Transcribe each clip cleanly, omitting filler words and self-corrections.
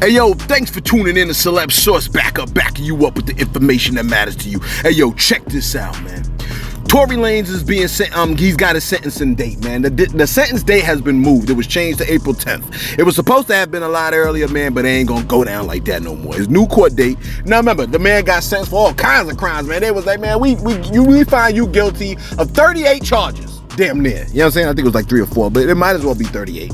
Hey yo, thanks for tuning in to Celeb Source backing you up with the information that matters to you. Hey yo, check this out, man. Tory Lanez is being he's got a sentencing date, man. The sentence date has been moved. It was changed to April 10th. It was supposed to have been a lot earlier, man, but it ain't gonna go down like that no more. His new court date. Now remember, the man got sentenced for all kinds of crimes, man. They was like, man, we find you guilty of 38 charges. Damn near. You know what I'm saying? I think it was like 3 or 4, but it might as well be 38.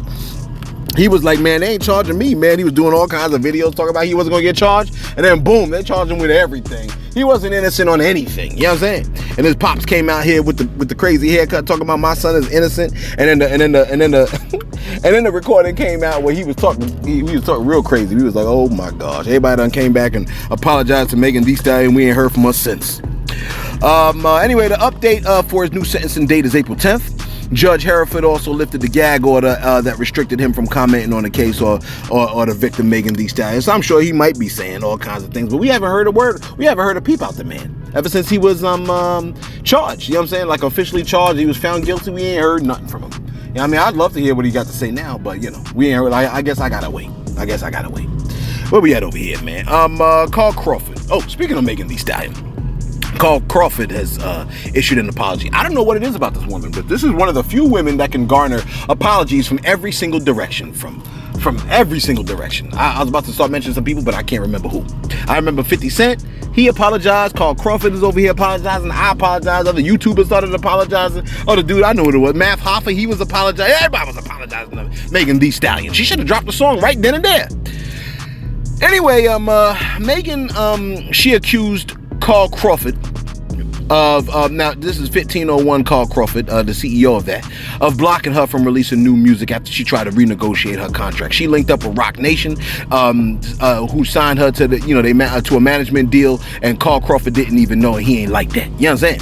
He was like, man, they ain't charging me, man. He was doing all kinds of videos talking about he wasn't gonna get charged, and then boom, they charged him with everything. He wasn't innocent on anything, you know what I'm saying? And his pops came out here with the crazy haircut talking about my son is innocent, and then the recording came out where he was talking real crazy. He was like, oh my gosh, everybody done came back and apologized to Megan Thee Stallion. We ain't heard from her since. Anyway, the update for his new sentencing date is April 10th. Judge Hereford also lifted the gag order that restricted him from commenting on the case or the victim Megan Thee Stallion. So I'm sure he might be saying all kinds of things, but we haven't heard a word. We haven't heard a peep out the man ever since he was charged. You know what I'm saying? Like officially charged. He was found guilty. We ain't heard nothing from him. You know what I mean? I'd love to hear what he got to say now, but you know, we ain't heard. I guess I gotta wait. Where we at over here, man? CarlCrawford. Oh, speaking of Megan Thee Stallion. CarlCrawford has issued an apology. I don't know what it is about this woman, but this is one of the few women that can garner apologies from every single direction. From every single direction. I was about to start mentioning some people, but I can't remember who. I remember 50 Cent. He apologized. CarlCrawford is over here apologizing. I apologize. Other YouTubers started apologizing. Oh, the dude, I know what it was. Math Hoffa, he was apologizing. Everybody was apologizing to Megan Thee Stallion. She should have dropped the song right then and there. Anyway, Megan, she accused CarlCrawford of now this is 1501 CarlCrawford, the CEO of that, of blocking her from releasing new music after she tried to renegotiate her contract. She linked up with Roc Nation, who signed her to to a management deal, and CarlCrawford didn't even know it. He ain't like that. You know what I'm saying?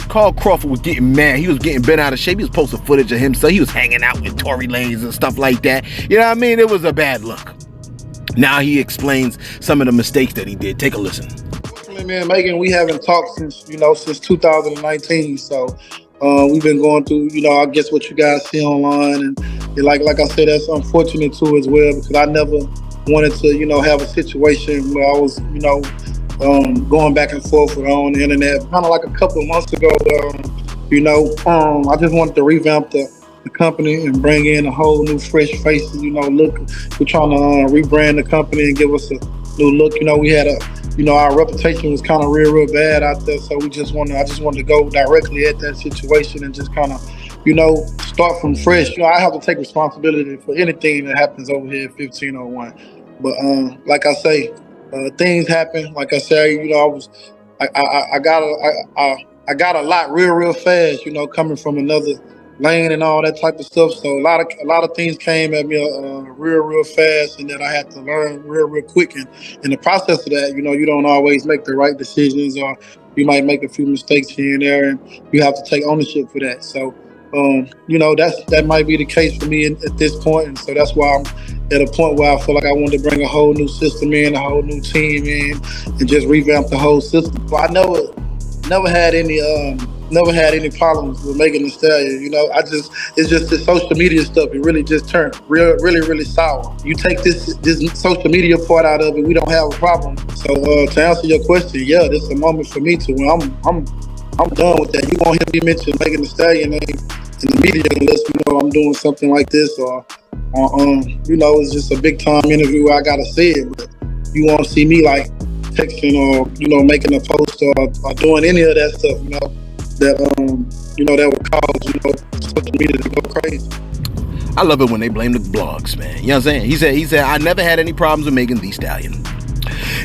CarlCrawford was getting mad. He was getting bent out of shape. He was posting footage of him, so he was hanging out with Tory Lanez and stuff like that. You know what I mean? It was a bad look. Now he explains some of the mistakes that he did. Take a listen. Man, Megan, we haven't talked since 2019. So we've been going through, I guess what you guys see online, and like I said, that's unfortunate too as well, because I never wanted to, have a situation where I was, going back and forth with her on the internet. Kind of like a couple of months ago, I just wanted to revamp the company and bring in a whole new fresh face. Look, we're trying to rebrand the company and give us a new look. We had our reputation was kind of real bad out there, so I just wanted to go directly at that situation and just kind of, start from fresh. I have to take responsibility for anything that happens over here at 1501. But like I say, things happen. Like I said, I got a lot real fast. Coming from another lane and all that type of stuff. So a lot of things came at me real fast, and then I had to learn real quick. And in the process of that, you don't always make the right decisions, or you might make a few mistakes here and there, and you have to take ownership for that. So, that might be the case for me at this point. And so that's why I'm at a point where I feel like I want to bring a whole new system in, a whole new team in, and just revamp the whole system. But I never had any problems with Megan Thee Stallion. It's just the social media stuff. It really just turned really sour. You take this social media part out of it, we don't have a problem. So to answer your question, yeah, this is a moment for me to when I'm done with that. You won't hear me mention Megan Thee Stallion name in the media unless I'm doing something like this, or it's just a big time interview where I gotta say it. But you won't see me like texting or making a post or doing any of that stuff. That would cause social media to go crazy. I love it when they blame the blogs, man. You know what I'm saying? He said I never had any problems with Megan Thee Stallion.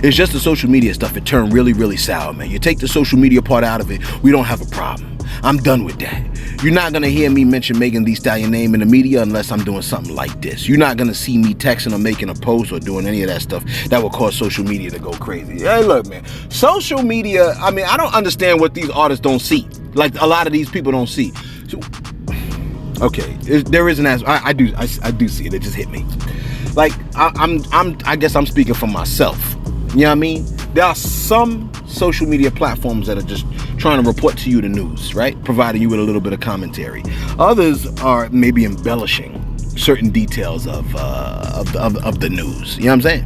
It's just the social media stuff. It turned really sour, man. You take the social media part out of it, we don't have a problem. I'm done with that. You're not gonna hear me mention Megan Thee Stallion name in the media unless I'm doing something like this. You're not gonna see me texting or making a post or doing any of that stuff that will cause social media to go crazy. Hey, look, man. Social media, I mean, I don't understand what these artists don't see. Like a lot of these people don't see. So, okay, there is an answer. I do see it. It just hit me. Like I guess I'm speaking for myself. You know what I mean? There are some social media platforms that are just trying to report to you the news, right? Providing you with a little bit of commentary. Others are maybe embellishing certain details of the news. You know what I'm saying?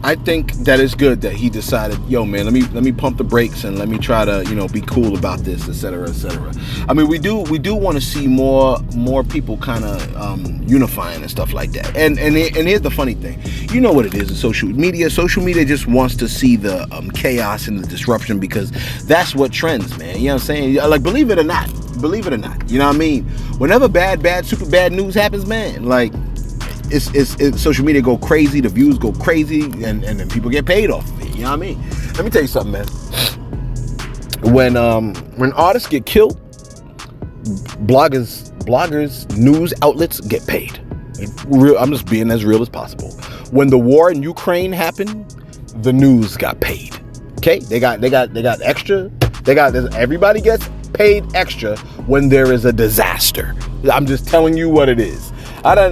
I think that it's good that he decided, yo, man, let me pump the brakes and let me try to, be cool about this, etc., etc. I mean, we do want to see more people kind of unifying and stuff like that. And here's the funny thing, you know what it is in social media. Social media just wants to see the chaos and the disruption, because that's what trends, man. You know what I'm saying? Like, believe it or not, you know what I mean? Whenever super bad news happens, man, like, it's social media go crazy, the views go crazy, and then people get paid off of it. You know what I mean? Let me tell you something, man. When artists get killed, bloggers, news outlets get paid. I'm just being as real as possible. When the war in Ukraine happened, the news got paid. Okay, they got extra. Everybody gets paid extra when there is a disaster. I'm just telling you what it is. When I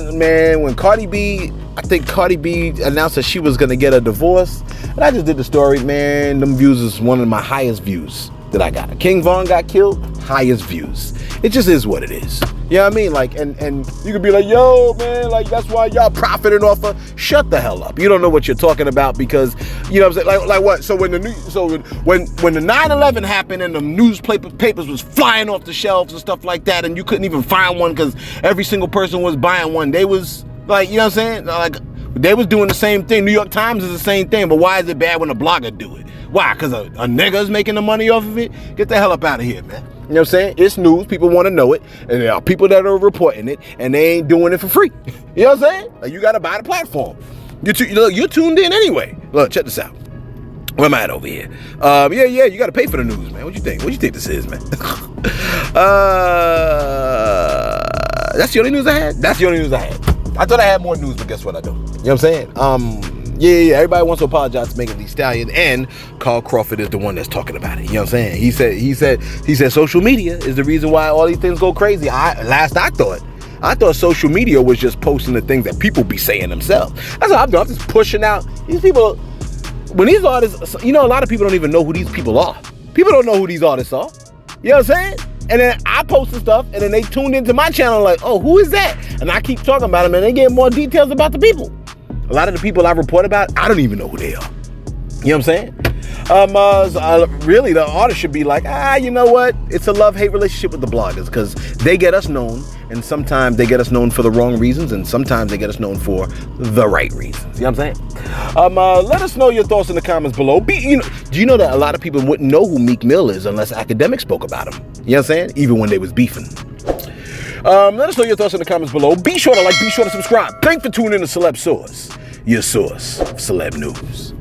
think Cardi B announced that she was gonna get a divorce, and I just did the story, man, them views is one of my highest views that I got. King Von got killed, highest views. It just is what it is. You know what I mean? Like, and you could be like, yo, man, like, that's why y'all profiting off of. Shut the hell up. You don't know what you're talking about, because, you know what I'm saying? Like what? So when the 9/11 happened and the papers was flying off the shelves and stuff like that, and you couldn't even find one because every single person was buying one, they was like, you know what I'm saying? Like, they was doing the same thing. New York Times is the same thing, but why is it bad when a blogger do it? Why? Because a nigga's making the money off of it? Get the hell up out of here, man. You know what I'm saying? It's news. People want to know it. And there are people that are reporting it, and they ain't doing it for free. You know what I'm saying? Like, you got to buy the platform. You're tuned in anyway. Look, check this out. Where am I at over here? Yeah, you got to pay for the news, man. What you think? What you think this is, man? That's the only news I had? That's the only news I had. I thought I had more news, but guess what? I don't. You know what I'm saying? Yeah. Everybody wants to apologize to Megan Thee Stallion, and CarlCrawford is the one that's talking about it. You know what I'm saying? He said social media is the reason why all these things go crazy. I thought social media was just posting the things that people be saying themselves. That's what I'm doing. I'm just pushing out these people. When these artists, a lot of people don't even know who these people are. People don't know who these artists are. You know what I'm saying? And then I post the stuff, and then they tuned into my channel like, oh, who is that? And I keep talking about them, and they get more details about the people. A lot of the people I report about, I don't even know who they are. You know what I'm saying? Really, the artist should be like, you know what? It's a love-hate relationship with the bloggers, because they get us known, and sometimes they get us known for the wrong reasons, and sometimes they get us known for the right reasons. You know what I'm saying? Let us know your thoughts in the comments below. Do you know that a lot of people wouldn't know who Meek Mill is unless academics spoke about him? You know what I'm saying? Even when they was beefing. Let us know your thoughts in the comments below. Be sure to like, be sure to subscribe. Thanks for tuning in to Celeb Source, your source of celeb news.